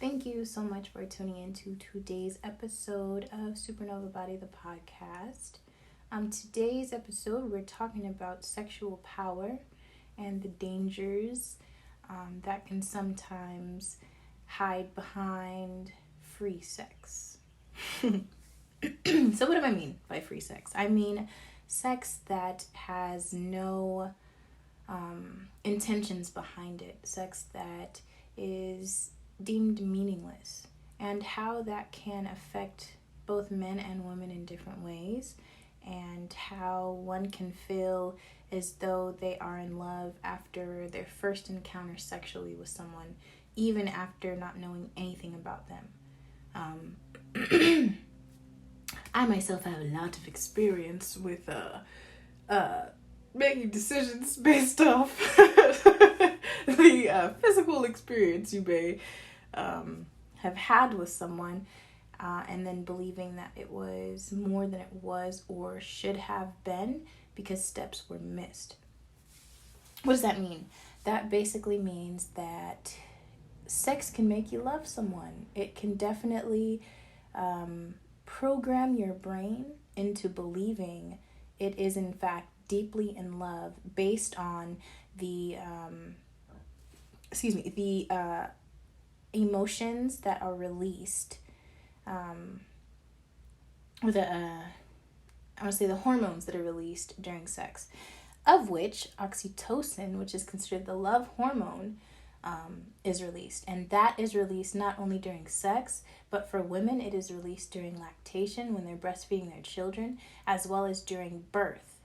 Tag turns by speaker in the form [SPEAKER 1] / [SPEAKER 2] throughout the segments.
[SPEAKER 1] Thank you so much for tuning into today's episode of Supernova Body, the podcast. Today's episode, we're talking about sexual power and the dangers that can sometimes hide behind free sex. So what do I mean by free sex? I mean sex that has no intentions behind it, sex that is deemed meaningless, and how that can affect both men and women in different ways, and how one can feel as though they are in love after their first encounter sexually with someone, even after not knowing anything about them. I myself have a lot of experience with making decisions based off the physical experience you may have had with someone, and then believing that it was more than it was or should have been because steps were missed. What does that mean? That basically means that sex can make you love someone. It can definitely program your brain into believing it is in fact deeply in love based on the emotions that are released, or the hormones that are released during sex, of which oxytocin, which is considered the love hormone, is released. And that is released not only during sex, but for women it is released during lactation, when they're breastfeeding their children, as well as during birth.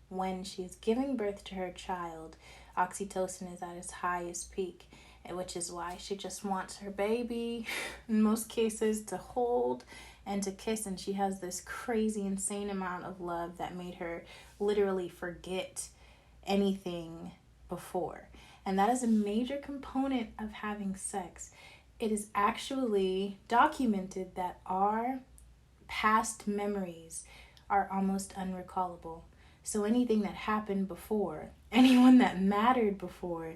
[SPEAKER 1] When she is giving birth to her child, oxytocin is at its highest peak, which is why she just wants her baby, in most cases, to hold and to kiss. And she has this crazy, insane amount of love that made her literally forget anything before. And that is a major component of having sex. It is actually documented that our past memories are almost unrecallable. So anything that happened before, anyone that mattered before,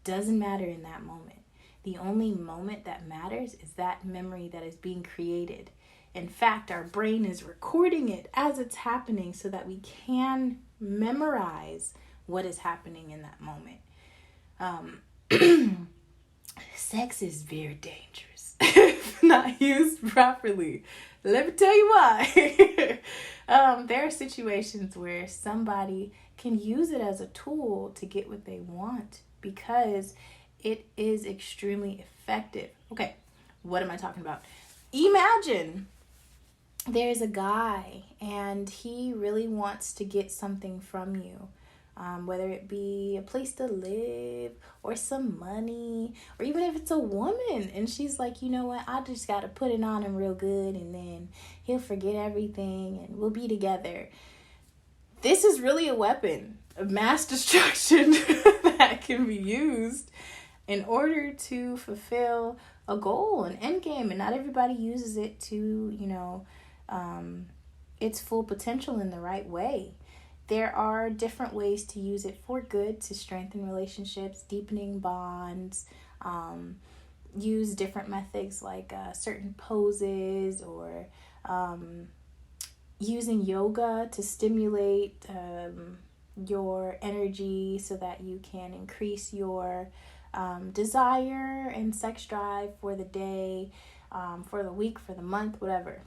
[SPEAKER 1] doesn't matter in that moment. The only moment that matters is that memory that is being created. In fact, our brain is recording it as it's happening so that we can memorize what is happening in that moment. Sex is very dangerous if not used properly. Let me tell you why. There are situations where somebody can use it as a tool to get what they want because it is extremely effective. Okay, what am I talking about? Imagine there's a guy and he really wants to get something from you. Whether it be a place to live or some money, or even if it's a woman and she's like, you know what, I just got to put it on him real good and then he'll forget everything and we'll be together. This is really a weapon of mass destruction that can be used in order to fulfill a goal, an end game, and not everybody uses it to, its full potential in the right way. There are different ways to use it for good, to strengthen relationships, deepening bonds, use different methods like certain poses, or using yoga to stimulate your energy so that you can increase your desire and sex drive for the day, for the week, for the month, whatever.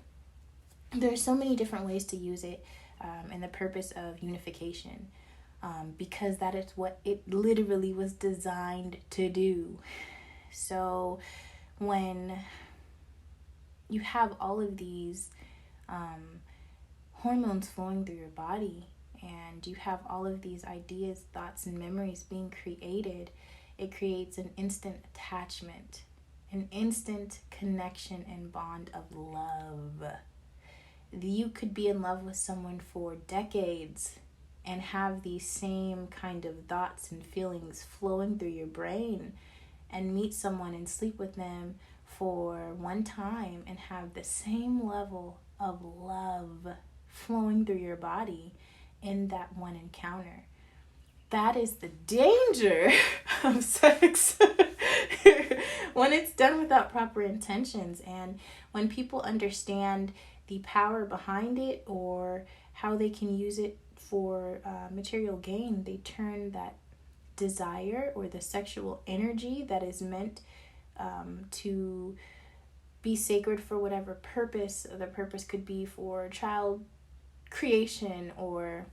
[SPEAKER 1] There's so many different ways to use it. And the purpose of unification, because that is what it literally was designed to do. So when you have all of these hormones flowing through your body, and you have all of these ideas, thoughts, and memories being created, it creates an instant attachment, an instant connection and bond of love. You could be in love with someone for decades and have these same kind of thoughts and feelings flowing through your brain, and meet someone and sleep with them for one time and have the same level of love flowing through your body in that one encounter. That is the danger of sex. when it's done without proper intentions, and when people understand the power behind it or how they can use it for material gain, they turn that desire or the sexual energy that is meant to be sacred for whatever purpose. The purpose could be for child creation or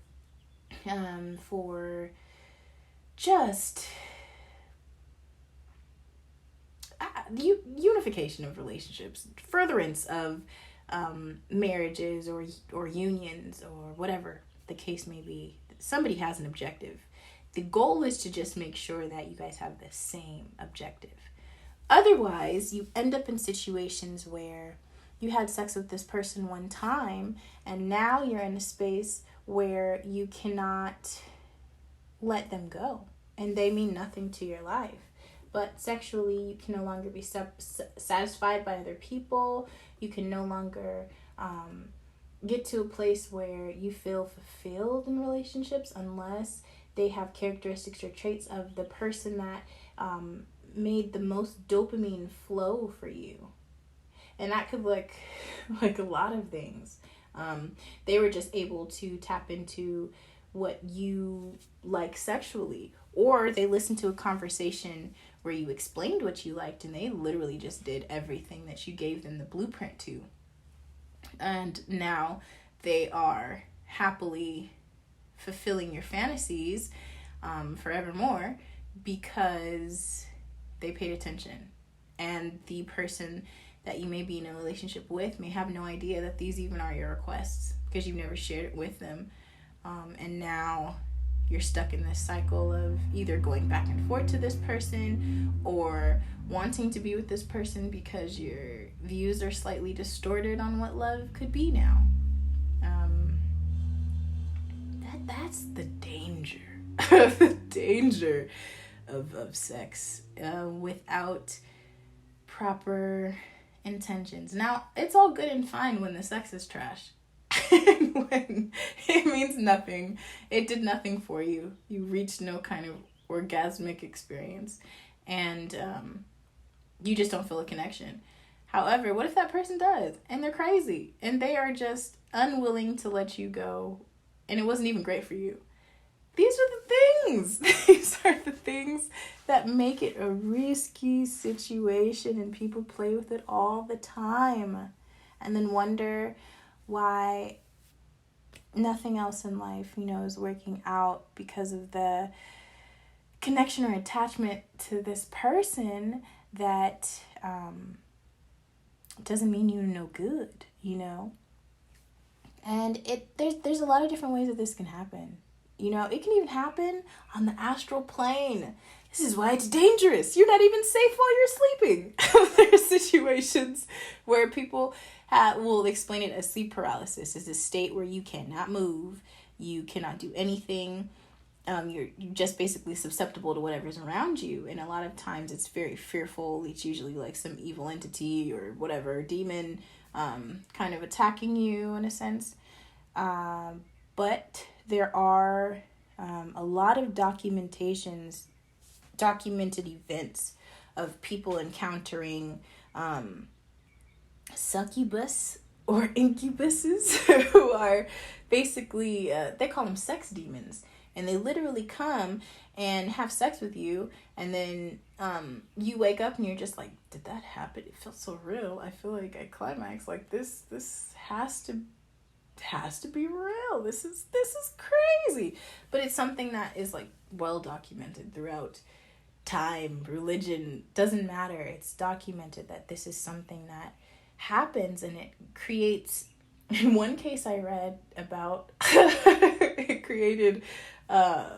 [SPEAKER 1] for just the unification of relationships, furtherance of marriages or unions or whatever the case may be. Somebody has an objective. The goal is to just make sure that you guys have the same objective. Otherwise, you end up in situations where you had sex with this person one time and now you're in a space where you cannot let them go and they mean nothing to your life. But sexually, you can no longer be satisfied by other people. You can no longer get to a place where you feel fulfilled in relationships unless they have characteristics or traits of the person that made the most dopamine flow for you. And that could look like a lot of things. They were just able to tap into what you like sexually, or they listened to a conversation where you explained what you liked and they literally just did everything that you gave them the blueprint to. And now they are happily fulfilling your fantasies forevermore because they paid attention. And the person that you may be in a relationship with may have no idea that these even are your requests because you've never shared it with them. And now you're stuck in this cycle of either going back and forth to this person or wanting to be with this person because your views are slightly distorted on what love could be now. That's the danger. The danger of sex without proper intentions. Now, it's all good and fine when the sex is trash. When it means nothing, it did nothing for you. You reached no kind of orgasmic experience, and you just don't feel a connection. However, what if that person does, and they're crazy, and they are just unwilling to let you go, and it wasn't even great for you? These are the things. These are the things that make it a risky situation, and people play with it all the time, and then wonder why nothing else in life, is working out because of the connection or attachment to this person that doesn't mean you're no good, And there's a lot of different ways that this can happen. It can even happen on the astral plane. This is why it's dangerous. You're not even safe while you're sleeping. There are situations where people will explain it as sleep paralysis. It's a state where you cannot move. You cannot do anything. You're just basically susceptible to whatever's around you. And a lot of times it's very fearful. It's usually like some evil entity or whatever, demon kind of attacking you in a sense. But there are a lot of documented events of people encountering succubus or incubuses who are basically, they call them sex demons. And they literally come and have sex with you. And then you wake up and you're just like, did that happen? It felt so real. I feel like I climaxed. Like this has to be real. This is crazy. But it's something that is like well documented throughout time, religion, doesn't matter. It's documented that this is something that happens, and it creates, in one case I read about, it created,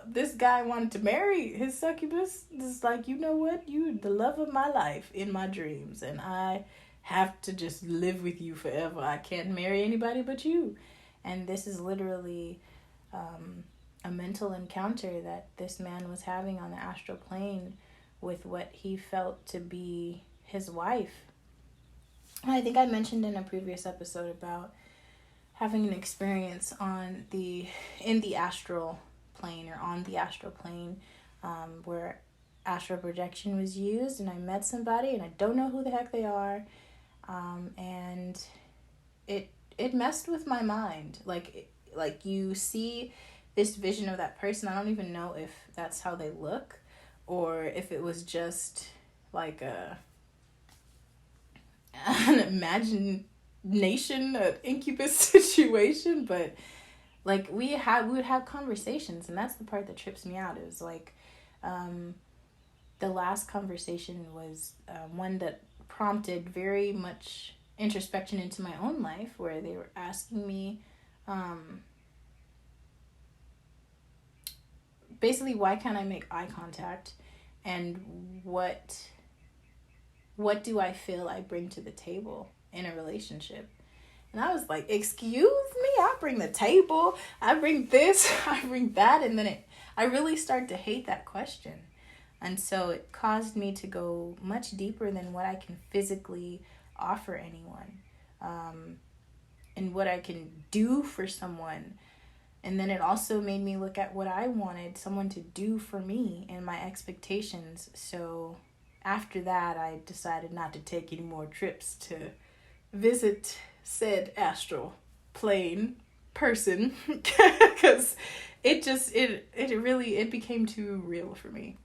[SPEAKER 1] this guy wanted to marry his succubus. It's like, you know what? You're the love of my life in my dreams, and I have to just live with you forever. I can't marry anybody but you. And this is literally a mental encounter that this man was having on the astral plane with what he felt to be his wife. And I think I mentioned in a previous episode about having an experience in the astral plane or on the astral plane where astral projection was used, and I met somebody, and I don't know who the heck they are, and it messed with my mind. Like you see this vision of that person. I don't even know if that's how they look, or if it was just like an imagination, an incubus situation. But like we would have conversations, and that's the part that trips me out. It was like the last conversation was one that prompted very much introspection into my own life, where they were asking me basically, why can't I make eye contact, and what do I feel I bring to the table in a relationship? And I was like, excuse me, I bring the table, I bring this, I bring that. And then I really started to hate that question. And so it caused me to go much deeper than what I can physically offer anyone, and what I can do for someone. And then it also made me look at what I wanted someone to do for me and my expectations. So after that, I decided not to take any more trips to visit said astral plane person, because it became too real for me.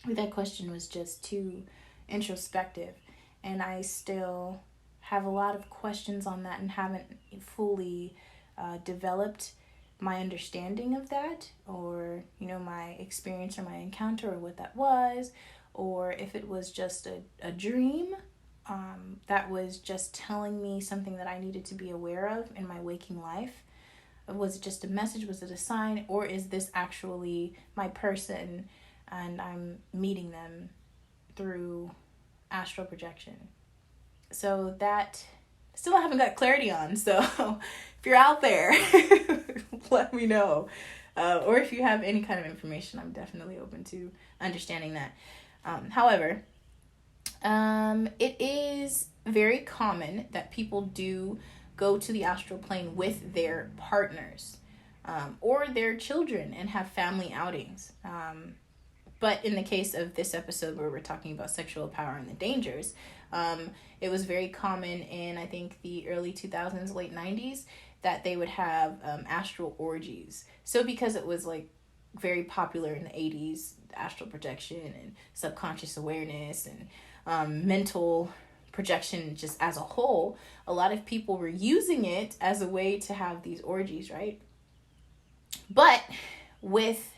[SPEAKER 1] That question was just too introspective, and I still have a lot of questions on that and haven't fully developed my understanding of that, or my experience or my encounter, or what that was, or if it was just a dream that was just telling me something that I needed to be aware of in my waking life. Was it just a message? Was it a sign? Or is this actually my person and I'm meeting them through astral projection? So that still I haven't got clarity on. So if you're out there, let me know. Or if you have any kind of information, I'm definitely open to understanding that. However, it is very common that people do go to the astral plane with their partners or their children and have family outings. But in the case of this episode where we're talking about sexual power and the dangers, it was very common in, I think, the early 2000s, late 90s, that they would have astral orgies. So because it was like very popular in the 80s, astral projection and subconscious awareness and mental projection just as a whole, a lot of people were using it as a way to have these orgies, right? But with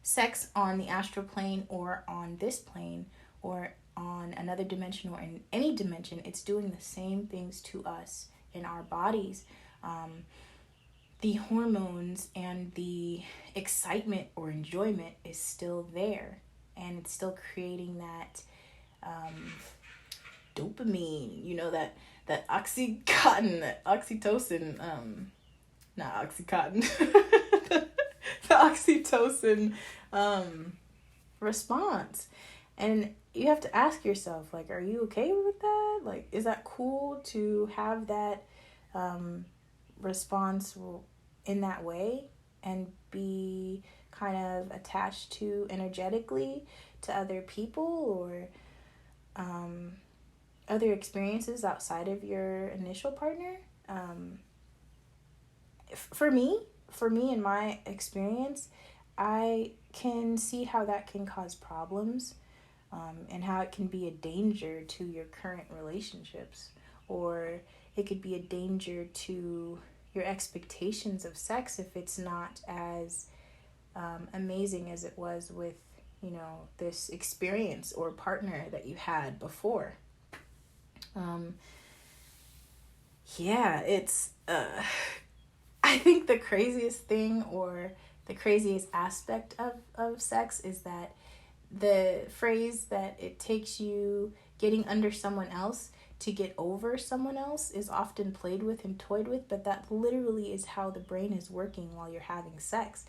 [SPEAKER 1] sex on the astral plane or on this plane or on another dimension or in any dimension, it's doing the same things to us in our bodies. The hormones and the excitement or enjoyment is still there, and it's still creating that dopamine, that oxytocin, not oxycontin, the oxytocin response. And you have to ask yourself, like, are you okay with that? Like, is that cool to have that response in that way and be kind of attached to energetically to other people or other experiences outside of your initial partner? For me in my experience, I can see how that can cause problems, and how it can be a danger to your current relationships, or it could be a danger to your expectations of sex if it's not as amazing as it was with this experience or partner that you had before. It's I think the craziest thing or the craziest aspect of sex is that the phrase that it takes you getting under someone else to get over someone else is often played with and toyed with, but that literally is how the brain is working while you're having sex.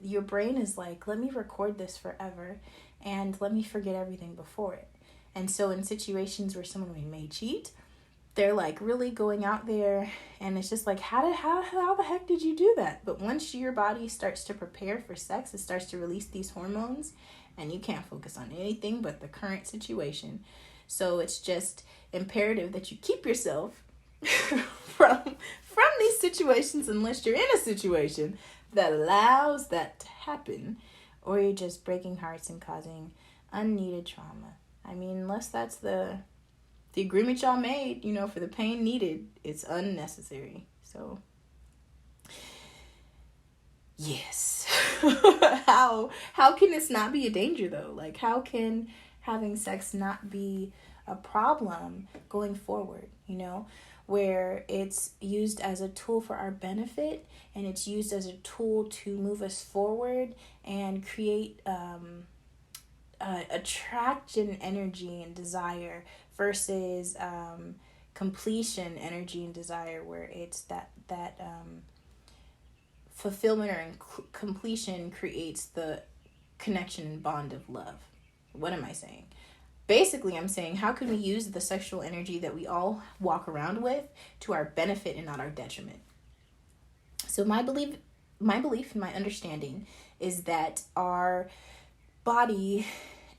[SPEAKER 1] Your brain is like, let me record this forever and let me forget everything before it. And so in situations where someone may cheat, they're like really going out there, and it's just like, how the heck did you do that? But once your body starts to prepare for sex, it starts to release these hormones, and you can't focus on anything but the current situation. So it's just imperative that you keep yourself from these situations, unless you're in a situation that allows that to happen, or you're just breaking hearts and causing unneeded trauma. I mean, unless that's the agreement y'all made, for the pain needed, it's unnecessary. So yes. how can this not be a danger though? Like, how can having sex not be a problem going forward, where it's used as a tool for our benefit, and it's used as a tool to move us forward and create attraction energy and desire, versus completion energy and desire, where it's that fulfillment or completion creates the connection and bond of love. What am I saying? Basically, I'm saying, how can we use the sexual energy that we all walk around with to our benefit and not our detriment? So my belief and my understanding is that our body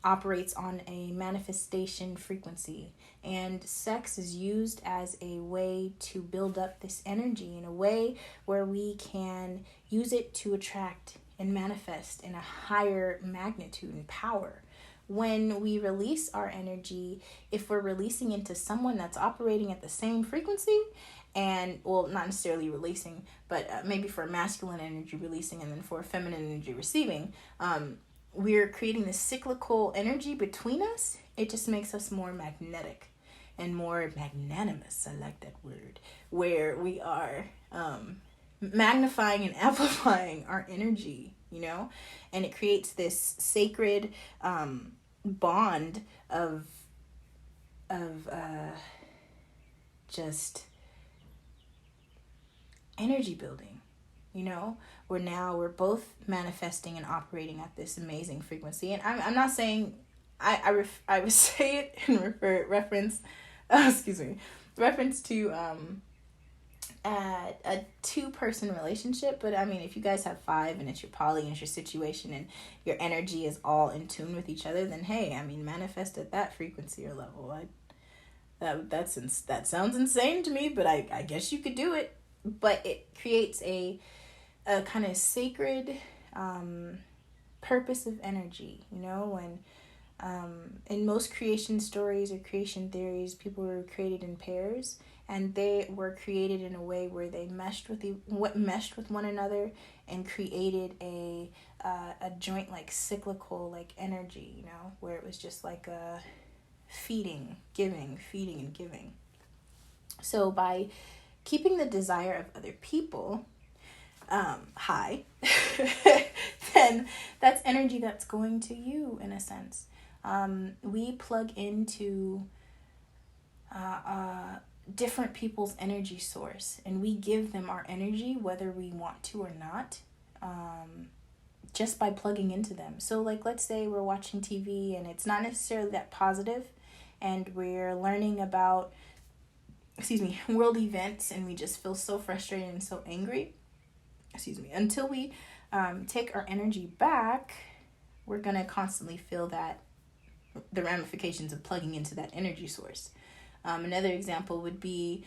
[SPEAKER 1] operates on a manifestation frequency, and sex is used as a way to build up this energy in a way where we can use it to attract and manifest in a higher magnitude and power. When we release our energy, if we're releasing into someone that's operating at the same frequency, and, well, not necessarily releasing, but maybe for masculine energy releasing, and then for feminine energy receiving, we're creating this cyclical energy between us. It just makes us more magnetic and more magnanimous. I like that word. Where we are magnifying and amplifying our energy, and it creates this sacred bond of just energy building, where now we're both manifesting and operating at this amazing frequency. And I'm not saying, I would say it in reference to a two-person relationship. But I mean, if you guys have 5 and it's your poly and it's your situation and your energy is all in tune with each other, then hey, I mean, manifest at that frequency or level. That sounds insane to me, but I guess you could do it. But it creates a kind of sacred purpose of energy, when in most creation stories or creation theories, people were created in pairs, and they were created in a way where they meshed with one another and created a joint, like cyclical, like energy, where it was just like a feeding and giving. So by keeping the desire of other people high, then that's energy that's going to you, in a sense. We plug into different people's energy source, and we give them our energy whether we want to or not, just by plugging into them. So like, let's say we're watching TV and it's not necessarily that positive, and we're learning about world events, and we just feel so frustrated and so angry. Until we take our energy back, we're going to constantly feel the ramifications of plugging into that energy source. Another example would be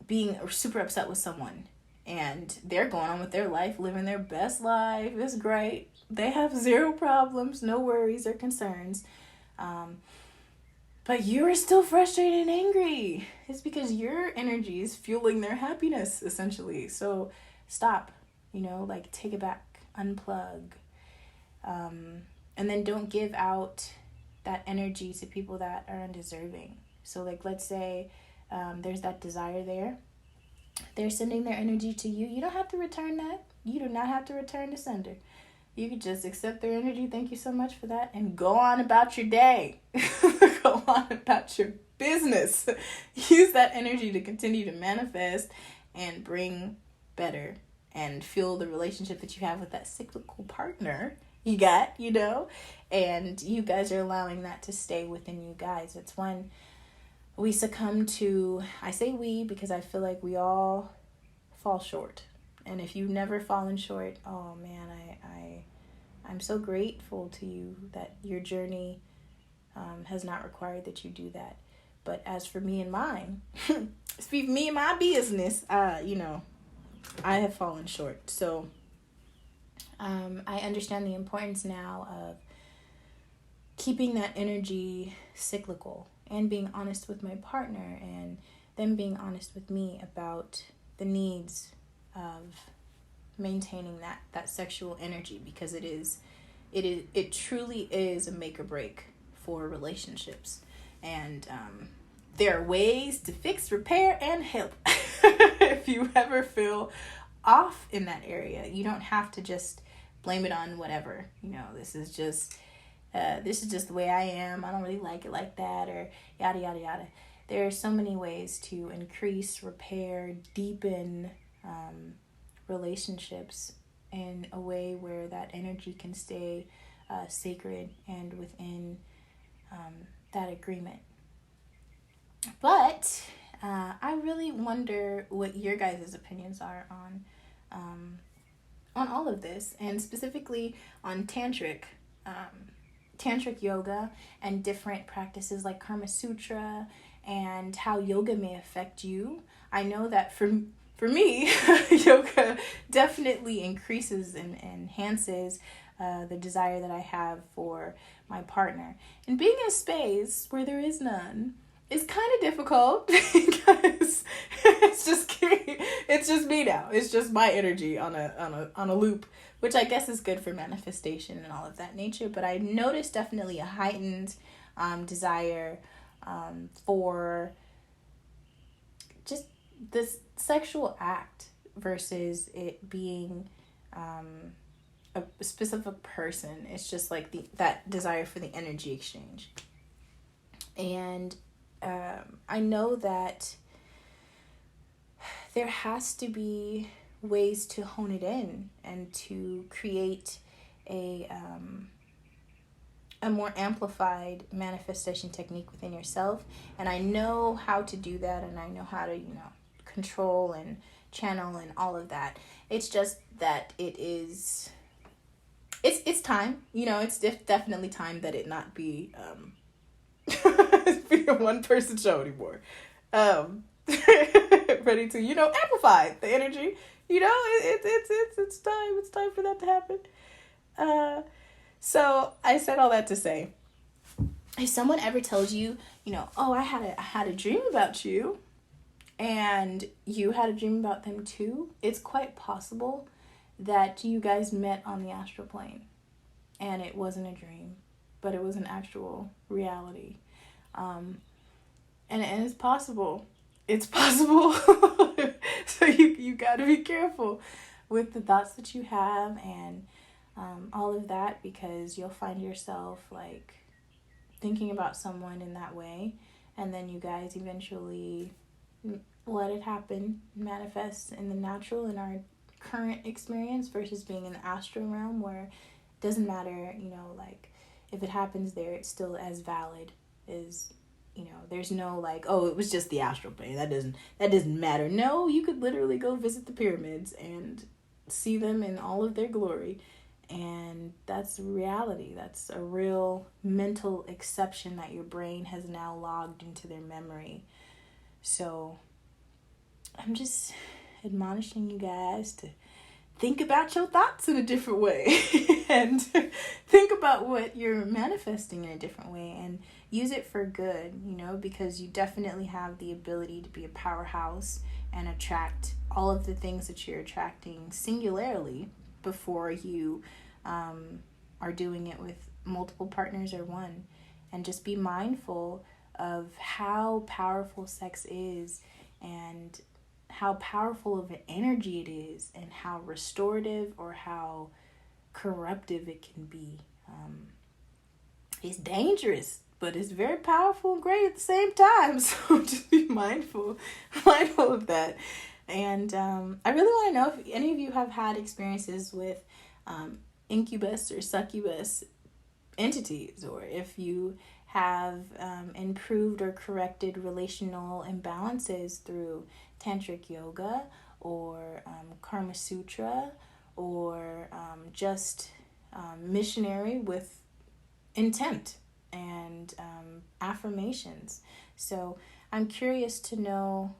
[SPEAKER 1] being super upset with someone, and they're going on with their life, living their best life. It's great. They have 0 problems, no worries or concerns. But you're still frustrated and angry. It's because your energy is fueling their happiness, essentially. So stop, take it back, unplug. And then don't give out that energy to people that are undeserving. So like, let's say there's that desire there. They're sending their energy to you. You don't have to return that. You do not have to return the sender. You could just accept their energy. Thank you so much for that. And go on about your day. Go on about your business. Use that energy to continue to manifest and bring better and fuel the relationship that you have with that cyclical partner you got, and you guys are allowing that to stay within you guys. It's when we succumb to, I say we because I feel like we all fall short. And if you've never fallen short, oh man, I'm so grateful to you that your journey has not required that you do that. But as for me and mine, speak me and my business, I have fallen short. So I understand the importance now of keeping that energy cyclical and being honest with my partner and them being honest with me about the needs of maintaining that sexual energy, because it truly is a make or break for relationships. And there are ways to fix, repair, and help. If you ever feel off in that area, you don't have to just blame it on whatever. This is just the way I am. I don't really like it like that, or yada yada yada. There are so many ways to increase, repair, deepen relationships in a way where that energy can stay sacred and within that agreement. But I really wonder what your guys' opinions are on all of this, and specifically on tantric yoga and different practices like Karma Sutra, and how yoga may affect you. I know that for me, yoga definitely increases and enhances the desire that I have for my partner. And being in a space where there is none is kind of difficult because it's just me now. It's just my energy on a loop, which I guess is good for manifestation and all of that nature. But I noticed definitely a heightened desire for just this sexual act versus it being a specific person. It's just like that desire for the energy exchange. And I know that there has to be ways to hone it in and to create a more amplified manifestation technique within yourself. And I know how to do that, and I know how to, control and channel and all of that. It's just that it's time. It's definitely time that it not be be a one-person show anymore. Ready to amplify the energy. It's time for that to happen. So I said all that to say, if someone ever tells you, oh, I had a dream about you, and you had a dream about them too, it's quite possible that you guys met on the astral plane, and it wasn't a dream, but it was an actual reality. And it's possible. It's possible. So you got to be careful with the thoughts that you have and all of that, because you'll find yourself like thinking about someone in that way, and then you guys eventually let it happen, manifest in the natural, in our current experience, versus being in the astral realm, where it doesn't matter, like if it happens there, it's still as valid as, there's no like, oh, it was just the astral plane, that doesn't matter. No, you could literally go visit the pyramids and see them in all of their glory, and that's reality. That's a real mental exception that your brain has now logged into their memory. So I'm just admonishing you guys to think about your thoughts in a different way and think about what you're manifesting in a different way, and use it for good, because you definitely have the ability to be a powerhouse and attract all of the things that you're attracting singularly before you are doing it with multiple partners or one. And just be mindful of how powerful sex is, and how powerful of an energy it is, and how restorative or how corruptive it can be. It's dangerous, but it's very powerful and great at the same time. So just be mindful of that. And I really want to know if any of you have had experiences with incubus or succubus entities, or if you have improved or corrected relational imbalances through tantric yoga, or Karma Sutra, or just missionary with intent and affirmations. So I'm curious to know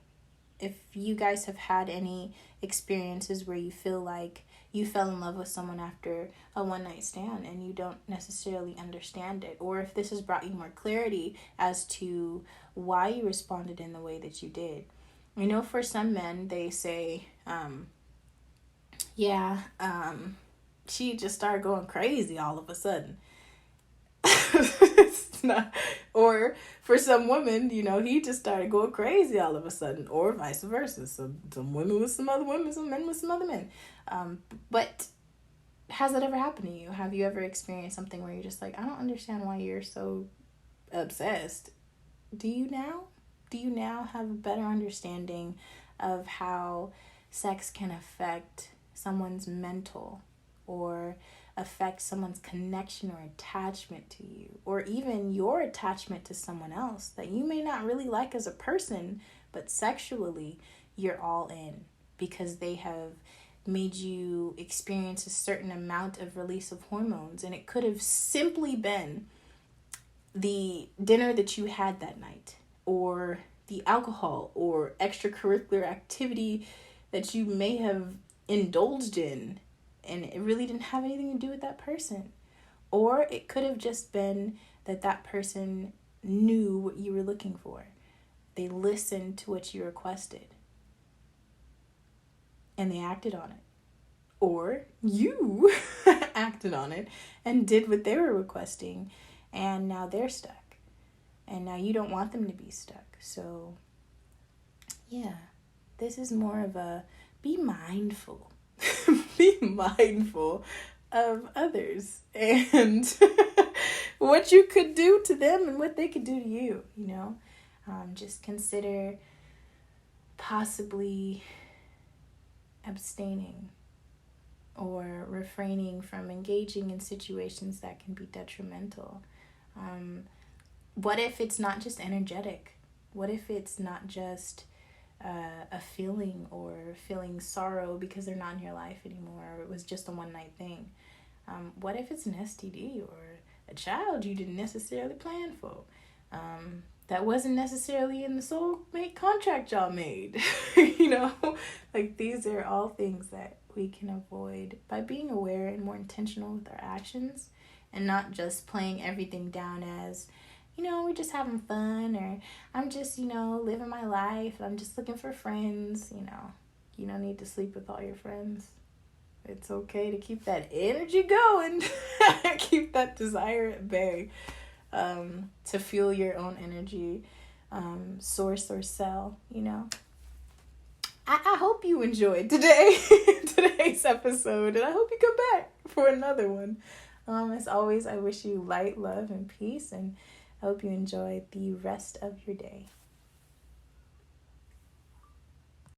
[SPEAKER 1] if you guys have had any experiences where you feel like you fell in love with someone after a one night stand and you don't necessarily understand it, or if this has brought you more clarity as to why you responded in the way that you did. I know for some men, they say, she just started going crazy all of a sudden. It's not, or for some women, he just started going crazy all of a sudden, or vice versa. So some women with some other women, some men with some other men. But has that ever happened to you? Have you ever experienced something where you're just like, I don't understand why you're so obsessed? Do you now? Do you now have a better understanding of how sex can affect someone's mental, or affect someone's connection or attachment to you, or even your attachment to someone else that you may not really like as a person, but sexually you're all in because they have made you experience a certain amount of release of hormones? And it could have simply been the dinner that you had that night, or the alcohol or extracurricular activity that you may have indulged in, and it really didn't have anything to do with that person. Or it could have just been that person knew what you were looking for. They listened to what you requested and they acted on it. Or you acted on it and did what they were requesting, and now they're stuck. And now you don't want them to be stuck. So, yeah, this is more of a be mindful. Be mindful of others and what you could do to them and what they could do to you, Just consider possibly abstaining or refraining from engaging in situations that can be detrimental. What if it's not just energetic? What if it's not just a feeling, or feeling sorrow because they're not in your life anymore, or it was just a one night thing? What if it's an STD or a child you didn't necessarily plan for? That wasn't necessarily in the soulmate contract y'all made. Like, these are all things that we can avoid by being aware and more intentional with our actions, and not just playing everything down as, we're just having fun, or I'm just, living my life. I'm just looking for friends. You don't need to sleep with all your friends. It's okay to keep that energy going, keep that desire at bay, to fuel your own energy source or cell, I hope you enjoyed today's episode, and I hope you come back for another one. As always, I wish you light, love, and peace, and I hope you enjoy the rest of your day.